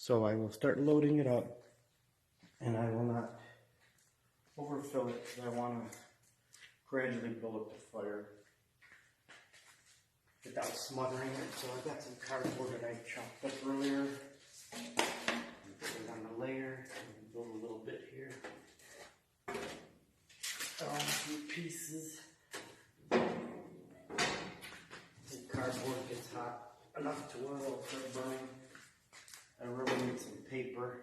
So I will start loading it up, and I will not overfill it because I want to gradually build up the fire without smothering it. So I got some cardboard that I chopped up earlier. Put it on the layer and build a little bit here. A few pieces. The cardboard gets hot enough to where it'll start burning. I really need some paper,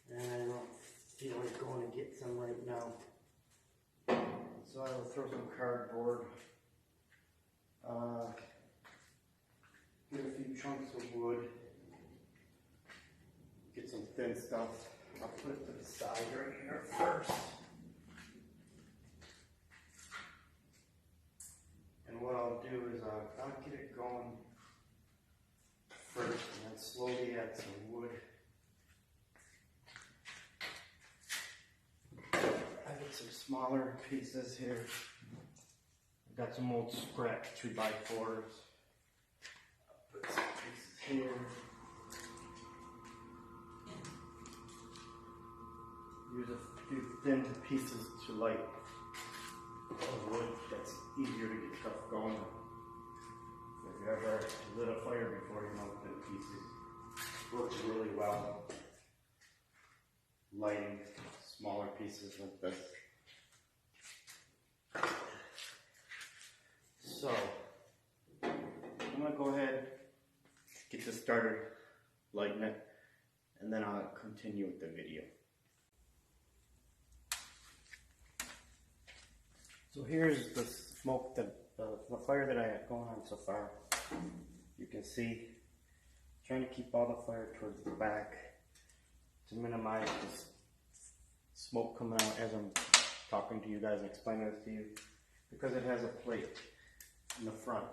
and I don't feel like going to get some right now. So I will throw some cardboard, get a few chunks of wood, get some thin stuff. I'll put it to the side right here first. And what I'll do is I'll get it going first and then slowly add some wood. I got some smaller pieces here. I've got some old scrap 2x4s. I'll put some pieces here. Use a few thin pieces to light wood. That's easier to get stuff going. If you ever lit a fire before, you know thin pieces works really well. Lighting smaller pieces like this. So I'm gonna go ahead, get this started, lighting it, and then I'll continue with the video. So here's the smoke, the fire that I have going on so far. You can see, trying to keep all the fire towards the back to minimize this smoke coming out as I'm talking to you guys and explaining this to you, because it has a plate in the front.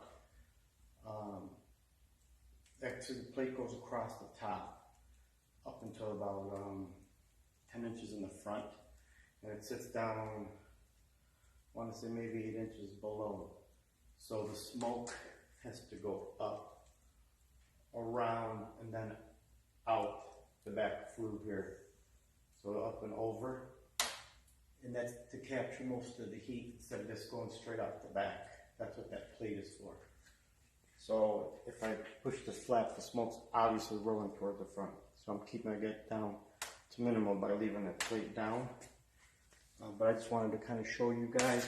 Actually, the plate goes across the top up until about 10 inches in the front, and it sits down, I want to say maybe 8 inches below. So the smoke has to go up, around, and then out the back flue here. So up and over. And that's to capture most of the heat instead of just going straight out the back. That's what that plate is for. So if I push this flat, the smoke's obviously rolling toward the front. So I'm keeping it down to minimal by leaving the plate down. But I just wanted to kind of show you guys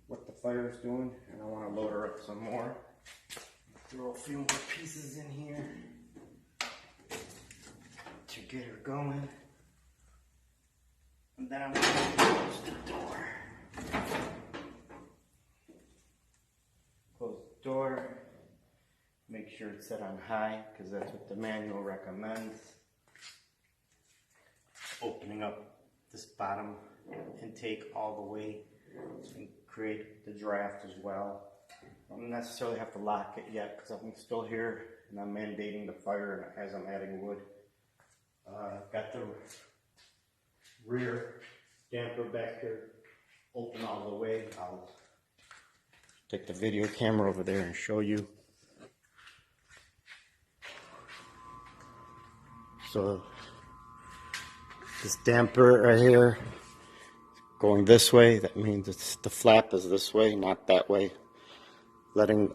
what the fire is doing, and I want to load her up some more. Throw a few more pieces in here to get her going. And then I'm going to close the door. Close the door. Make sure it's set on high, because that's what the manual recommends. Opening up this bottom intake all the way so you can create the draft as well. I don't necessarily have to lock it yet because I'm still here and I'm mandating the fire as I'm adding wood. Got the rear damper back here open all the way. I'll take the video camera over there and show you. So this damper right here going this way, that means the flap is this way, not that way. Letting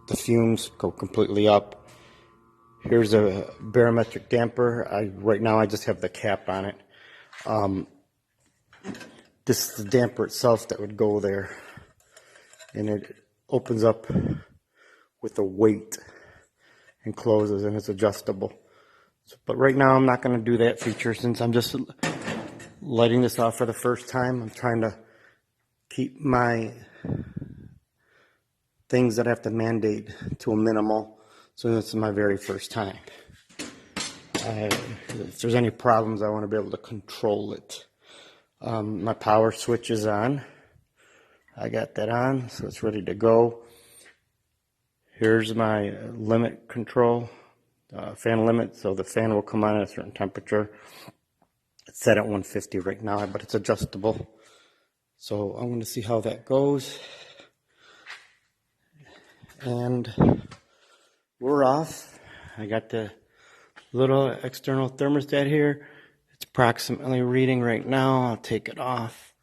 the fumes go completely up. Here's a barometric damper. Right now I just have the cap on it. This is the damper itself that would go there. And it opens up with a weight and closes, and it's adjustable. But right now I'm not going to do that feature since I'm just lighting this off for the first time. I'm trying to keep my things that I have to mandate to a minimal. So this is my very first time. If there's any problems, I want to be able to control it. My power switch is on. I got that on, so it's ready to go. Here's my limit control. Fan limit, so the fan will come on at a certain temperature. It's set at 150 right now, but it's adjustable. So I'm going to see how that goes. And we're off. I got the little external thermostat here. It's approximately reading right now. I'll take it off.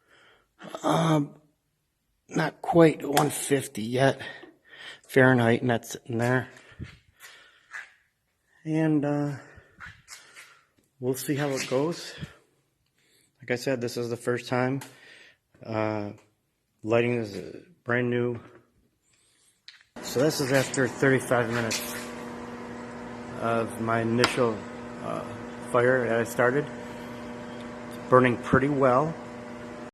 Not quite 150 yet Fahrenheit, and that's sitting there. And we'll see how it goes. Like I said, this is the first time. Lighting is brand new. So this is after 35 minutes of my initial fire that I started. It's burning pretty well.